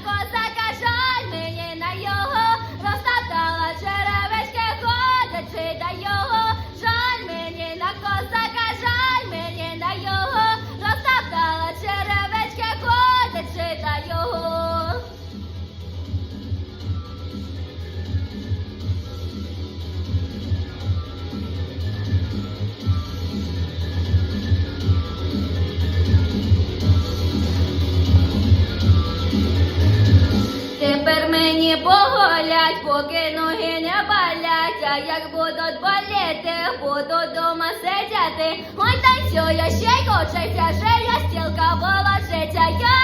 козака, жаль мені на його, розтоптала черевички, ходячи до його. Жаль мені на козака, жаль мені на його, розтоптала черевички, ходячи до його. Тепер мені поголять, поки ноги не болять, а як будуть боліти, буду дома сидіти. Ой, танцює, ще й кочеться, ще я стілка волочиться, я